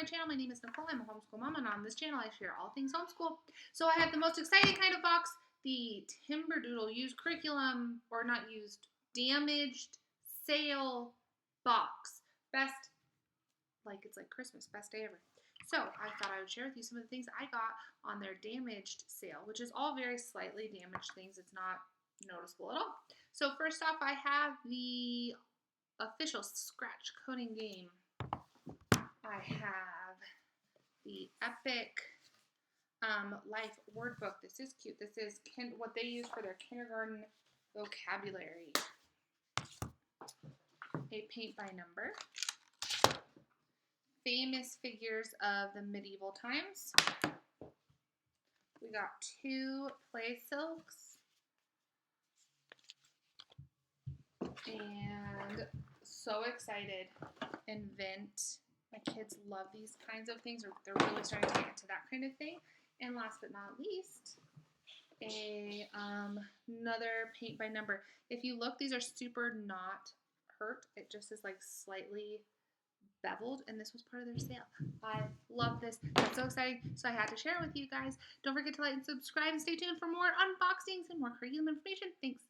my channel. My name is Nicole. I'm a homeschool mom, and on this channel I share all things homeschool. So I have the most exciting kind of box, the Timberdoodle used curriculum, or not used, damaged sale box. Best, like it's like Christmas, best day ever. So I thought I would share with you some of the things I got on their damaged sale, which is all very slightly damaged things. It's not noticeable at all. So first off, I have the official scratch coding game. I have the Epic Life word book. This is cute. This is what they use for their kindergarten vocabulary. A paint by number. Famous figures of the medieval times. We got 2 play silks. And so excited. Invent. My kids love these kinds of things. They're really starting to get into that kind of thing. And last but not least, another paint by number. If you look, these are super not hurt. It just is like slightly beveled, and this was part of their sale. I love this. That's so exciting. So I had to share it with you guys. Don't forget to like and subscribe and stay tuned for more unboxings and more curriculum information. Thanks.